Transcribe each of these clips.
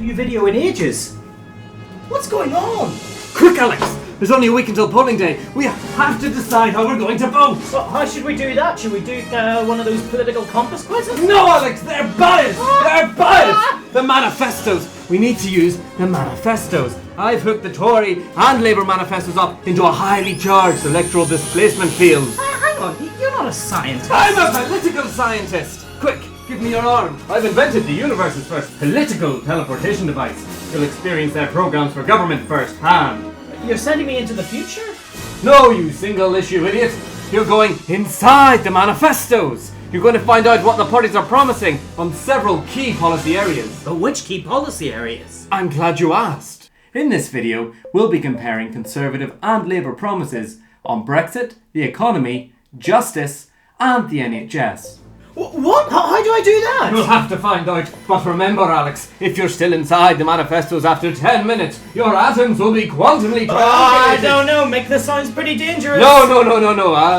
new video in ages. What's going on? Quick, Alex! There's only a week until polling day. We have to decide how we're going to vote. So how should we do that? Should we do one of those political compass quizzes? No, Alex! They're biased! They're biased! The manifestos! We need to use the manifestos. I've hooked the Tory and Labour manifestos up into a highly charged electoral displacement field. Hang on, you're not a scientist. I'm a political scientist! Quick, give me your arm. I've invented the universe's first political teleportation device. You'll experience their programs for government firsthand. You're sending me into the future? No, you single-issue idiot. You're going inside the manifestos. You're going to find out what the parties are promising on several key policy areas. But which key policy areas? I'm glad you asked. In this video, we'll be comparing Conservative and Labour promises on Brexit, the economy, justice, and the NHS. What? How do I do that? You'll have to find out. But remember, Alex, if you're still inside the manifestos after 10 minutes, your atoms will be quantumly transformed. I don't know. Make this sounds pretty dangerous. No.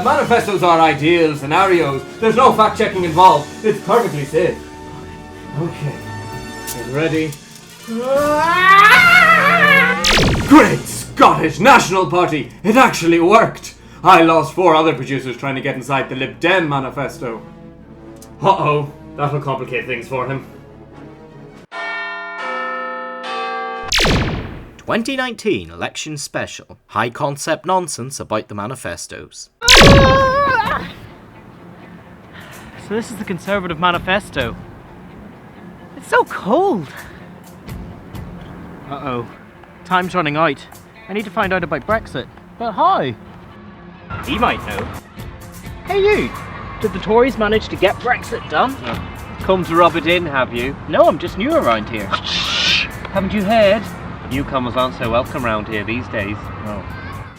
Manifestos are ideal scenarios. There's no fact-checking involved. It's perfectly safe. Okay. Get ready. Great Scottish National Party! It actually worked! I lost 4 other producers trying to get inside the Lib Dem manifesto. Uh-oh, that'll complicate things for him. 2019 election special. High concept nonsense about the manifestos. So this is the Conservative manifesto. It's so cold. Uh-oh. Time's running out. I need to find out about Brexit. But how? He might know. Hey you! Did the Tories manage to get Brexit done? Come to rub it in, have you? No, I'm just new around here. Haven't you heard? Newcomers aren't so welcome round here these days.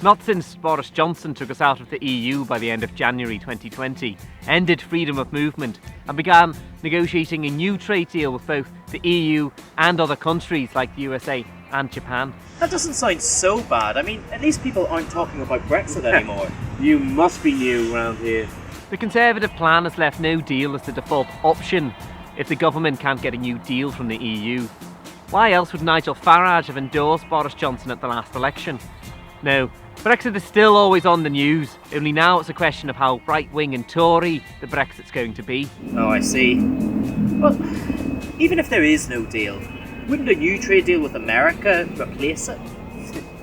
Not since Boris Johnson took us out of the EU by the end of January 2020, ended freedom of movement, and began negotiating a new trade deal with both the EU and other countries like the USA and Japan. That doesn't sound so bad. I mean, at least people aren't talking about Brexit anymore. You must be new round here. The Conservative plan has left no deal as the default option if the government can't get a new deal from the EU. Why else would Nigel Farage have endorsed Boris Johnson at the last election? No, Brexit is still always on the news, only now it's a question of how right-wing and Tory the Brexit's going to be. Oh, I see. Well, even if there is no deal, wouldn't a new trade deal with America replace it?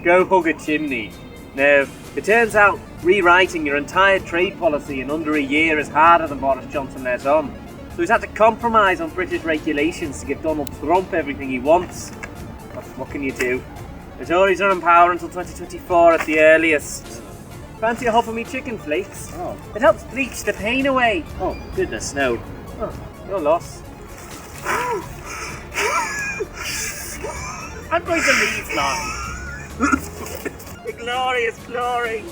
Go hug a chimney. Now, it turns out rewriting your entire trade policy in under a year is harder than Boris Johnson let on. So he's had to compromise on British regulations to give Donald Trump everything he wants. But what can you do? The Tories are in power until 2024 at the earliest. Fancy a hop of me chicken flakes? Oh. It helps bleach the pain away. Oh, goodness, no. Oh, your loss. I'm going to leave now. The glorious glory.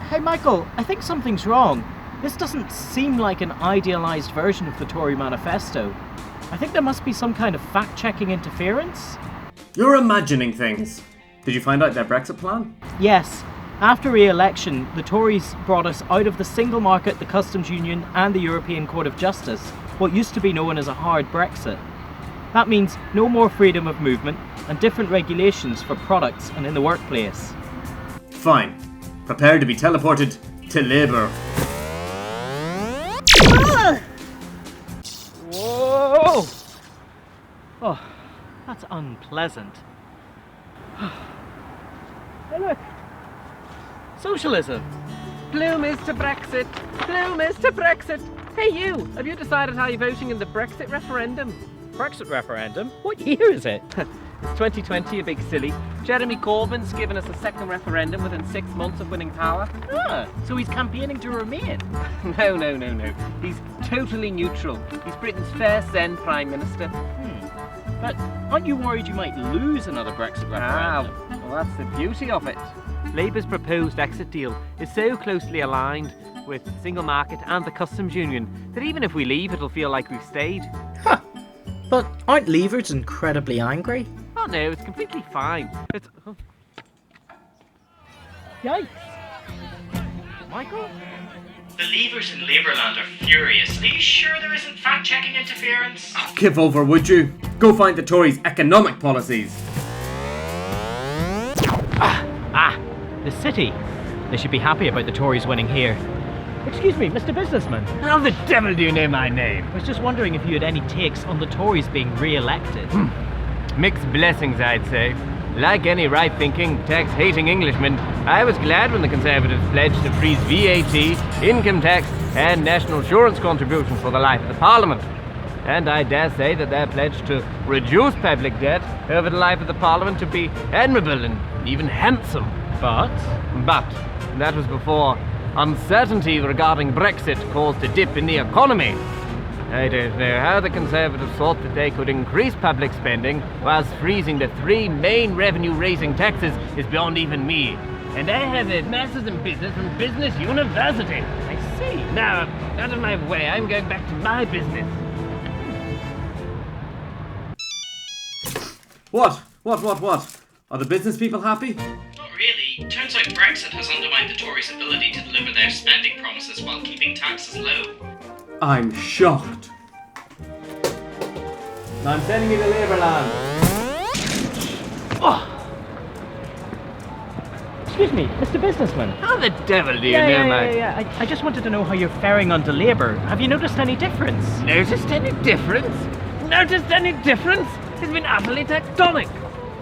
Hey Michael, I think something's wrong. This doesn't seem like an idealised version of the Tory manifesto. I think there must be some kind of fact-checking interference. You're imagining things. Did you find out their Brexit plan? Yes. After re-election, the Tories brought us out of the single market, the customs union and the European Court of Justice, what used to be known as a hard Brexit. That means no more freedom of movement and different regulations for products and in the workplace. Fine. Prepare to be teleported to Labour. Whoa! Oh, that's unpleasant. Hey look! Socialism! Bloom is to Brexit! Bloom is to Brexit! Hey you! Have you decided how you're voting in the Brexit referendum? Brexit referendum? What year is it? It's 2020, you big silly. Jeremy Corbyn's given us a second referendum within 6 months of winning power. Ah, so he's campaigning to remain? No. He's totally neutral. He's Britain's first then Prime Minister. But aren't you worried you might lose another Brexit referendum? Well, that's the beauty of it. Labour's proposed exit deal is so closely aligned with the single market and the customs union that even if we leave, it'll feel like we've stayed. Huh. But aren't Leavers incredibly angry? Oh no, it's completely fine. It's... Oh. Yikes! Michael? The Leavers in Labourland are furious. Are you sure there isn't fact-checking interference? Oh, give over, would you? Go find the Tories' economic policies. The city. They should be happy about the Tories winning here. Excuse me, Mr. Businessman. How the devil do you know my name? I was just wondering if you had any takes on the Tories being re-elected. Mixed blessings, I'd say. Like any right-thinking, tax-hating Englishman, I was glad when the Conservatives pledged to freeze VAT, income tax and national insurance contributions for the life of the Parliament. And I dare say that their pledge to reduce public debt over the life of the Parliament to be admirable and even handsome. But that was before uncertainty regarding Brexit caused a dip in the economy. I don't know how the Conservatives thought that they could increase public spending whilst freezing the three main revenue-raising taxes is beyond even me. And I have a master's in business from Business University. I see. Now, out of my way, I'm going back to my business. What? Are the business people happy? Not really. Turns out Brexit has undermined the Tories' ability to deliver their spending promises while keeping taxes low. I'm shocked. I'm sending you to Labourland. Excuse me, Mr. Businessman. How the devil do you know my... I just wanted to know how you're faring onto Labour. Have you noticed any difference? Noticed any difference? It's been utterly tectonic.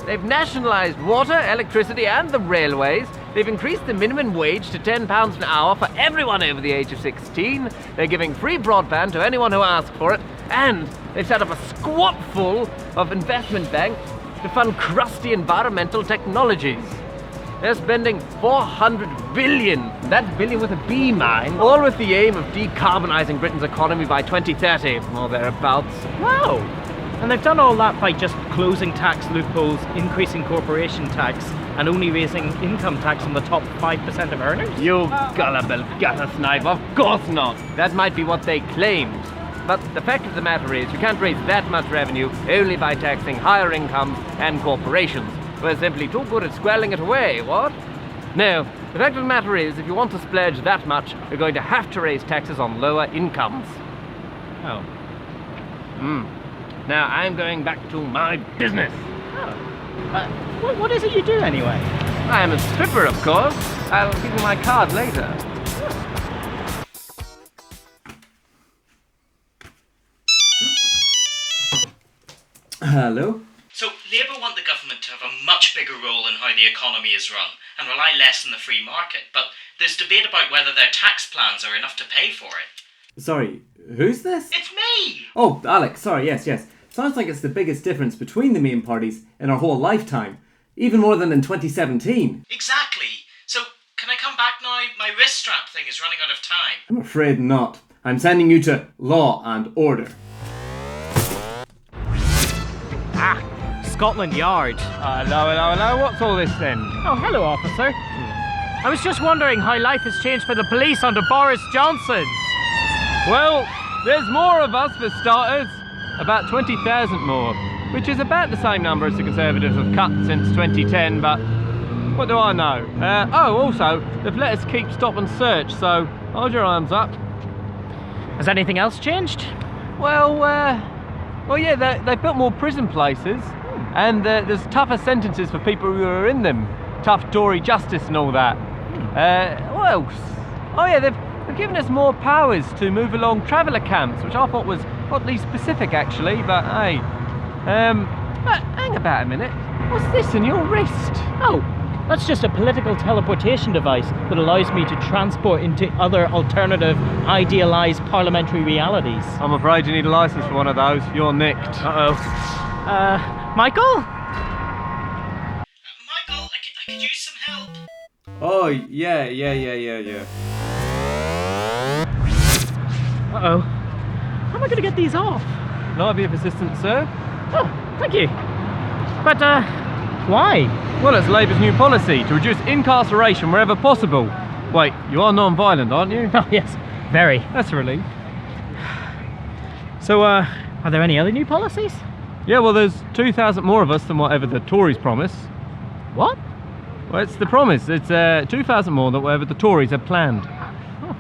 They've nationalised water, electricity and the railways. They've increased the minimum wage to £10 an hour for everyone over the age of 16. They're giving free broadband to anyone who asks for it. And they've set up a squat full of investment banks to fund crusty environmental technologies. They're spending 400 billion, that's billion with a B, mind, all with the aim of decarbonising Britain's economy by 2030, or thereabouts. Wow! And they've done all that by just closing tax loopholes, increasing corporation tax, and only raising income tax on the top 5% of earners? You gullible gutter snipe, of course not. That might be what they claimed. But the fact of the matter is, you can't raise that much revenue only by taxing higher incomes and corporations. We're simply too good at squelling it away, what? No, the fact of the matter is, if you want to splurge that much, you're going to have to raise taxes on lower incomes. Oh. Now, I'm going back to my business. What is it you do anyway? I am a stripper, of course. I'll give you my card later. Hello? So, Labour want the government to have a much bigger role in how the economy is run and rely less on the free market, but there's debate about whether their tax plans are enough to pay for it. Sorry, who's this? It's me! Oh, Alex, sorry, yes. Sounds like it's the biggest difference between the main parties in our whole lifetime. Even more than in 2017. Exactly. So, can I come back now? My wrist strap thing is running out of time. I'm afraid not. I'm sending you to Law and Order. Scotland Yard. Hello, what's all this then? Oh, hello, officer. I was just wondering how life has changed for the police under Boris Johnson. Well, there's more of us for starters. About 20,000 more, which is about the same number as the Conservatives have cut since 2010, but what do I know? Also, they've let us keep stop and search, so hold your arms up. Has anything else changed? Well, yeah, they built more prison places, and there's tougher sentences for people who are in them. Tough Tory justice and all that. What else? Oh yeah, they've given us more powers to move along traveller camps, which I thought was oddly specific actually, but hey. But hang about a minute. What's this in your wrist? Oh, that's just a political teleportation device that allows me to transport into other alternative, idealised parliamentary realities. I'm afraid you need a licence for one of those. You're nicked. Michael? Michael, I could use some help. Oh, yeah. Uh-oh. How am I going to get these off? Can I be of assistance, sir? Oh, thank you. But, why? Well, it's Labour's new policy to reduce incarceration wherever possible. Wait, you are non-violent, aren't you? Oh, yes. Very. That's a relief. So, are there any other new policies? Yeah, well, there's 2,000 more of us than whatever the Tories promise. What? Well, it's the promise. It's 2,000 more than whatever the Tories have planned.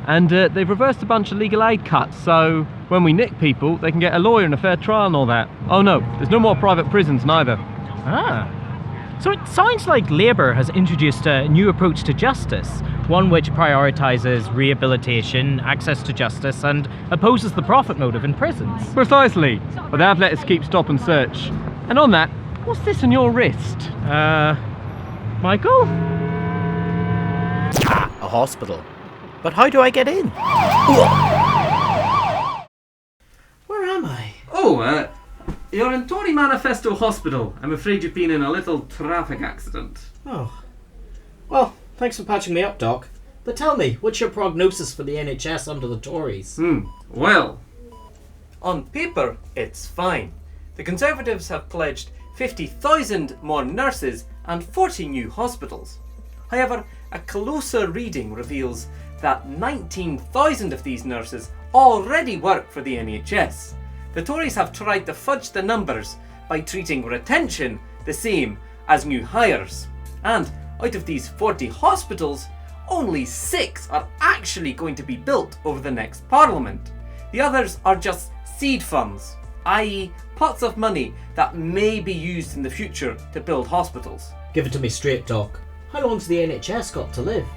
And they've reversed a bunch of legal aid cuts, so when we nick people, they can get a lawyer and a fair trial and all that. Oh no, there's no more private prisons neither. Ah. So it sounds like Labour has introduced a new approach to justice, one which prioritises rehabilitation, access to justice, and opposes the profit motive in prisons. Precisely, but they have let us keep stop and search. And on that, what's this on your wrist? Michael? A hospital. But how do I get in? Where am I? Oh, you're in Tory Manifesto Hospital. I'm afraid you've been in a little traffic accident. Oh. Well, thanks for patching me up, Doc. But tell me, what's your prognosis for the NHS under the Tories? Well, On paper, it's fine. The Conservatives have pledged 50,000 more nurses and 40 new hospitals. However, a closer reading reveals that 19,000 of these nurses already work for the NHS. The Tories have tried to fudge the numbers by treating retention the same as new hires. And out of these 40 hospitals, only 6 are actually going to be built over the next Parliament. The others are just seed funds, i.e. pots of money that may be used in the future to build hospitals. Give it to me straight, Doc. How long's the NHS got to live?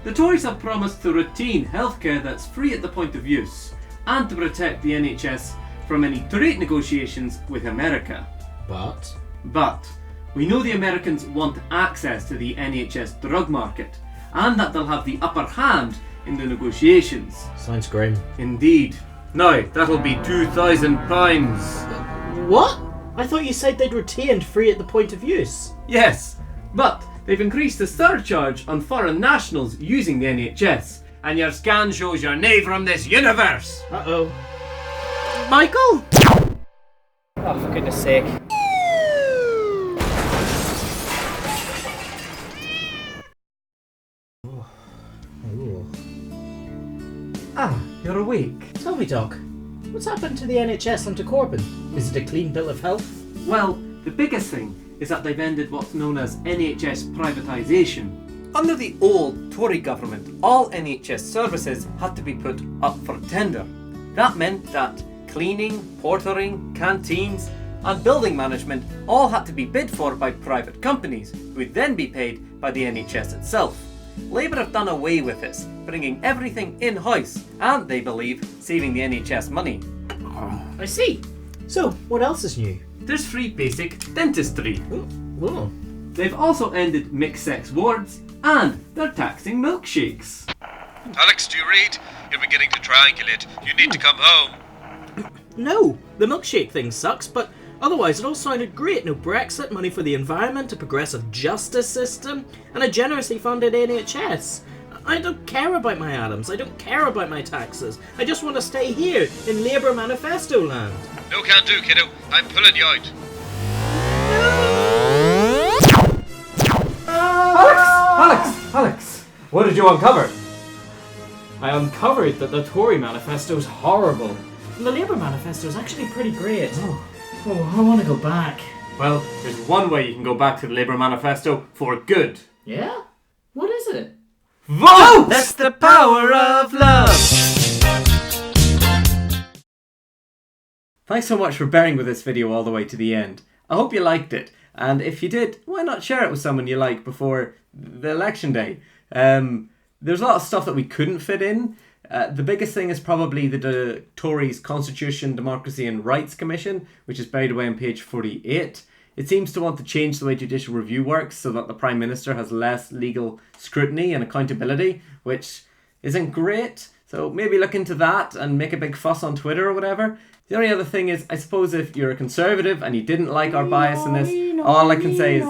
the Tories have promised to retain healthcare that's free at the point of use and to protect the NHS from any trade negotiations with America. But we know the Americans want access to the NHS drug market and that they'll have the upper hand in the negotiations. Sounds grim. Indeed. Now, that'll be £2,000. What? I thought you said they'd retained free at the point of use. Yes, but they've increased the surcharge on foreign nationals using the NHS, and your scan shows you're nae from this universe. Uh-oh. Michael? Oh, for goodness sake. Ah, you're awake. Tell me, Doc, what's happened to the NHS under Corbyn? Is it a clean bill of health? Well, the biggest thing is that they've ended what's known as NHS privatisation. Under the old Tory government, all NHS services had to be put up for tender. That meant that cleaning, portering, canteens and building management all had to be bid for by private companies, who would then be paid by the NHS itself. Labour have done away with this, bringing everything in-house and, they believe, saving the NHS money. I see. So, what else is new? There's free basic dentistry. Whoa. They've also ended mixed-sex wards and they're taxing milkshakes. Alex, do you read? You're beginning to triangulate. You need to come home. No, the milkshake thing sucks, but otherwise it all sounded great. No Brexit, money for the environment, a progressive justice system, and a generously funded NHS. I don't care about my atoms, I don't care about my taxes. I just want to stay here in Labour Manifesto land. No can do, kiddo. I'm pulling you out. Alex! What did you uncover? I uncovered that the Tory manifesto's horrible. And the Labour Manifesto is actually pretty great. Oh, I want to go back. Well, there's one way you can go back to the Labour manifesto for good. Yeah? What is it? Vote! That's the power of love! Thanks so much for bearing with this video all the way to the end. I hope you liked it, and if you did, why not share it with someone you like before the election day? There's a lot of stuff that we couldn't fit in. The biggest thing is probably the Tories' Constitution, Democracy and Rights Commission, which is buried away on page 48. It seems to want to change the way judicial review works so that the Prime Minister has less legal scrutiny and accountability, which isn't great. So maybe look into that and make a big fuss on Twitter or whatever. The only other thing is, I suppose if you're a Conservative and you didn't like our bias in this, all I can say is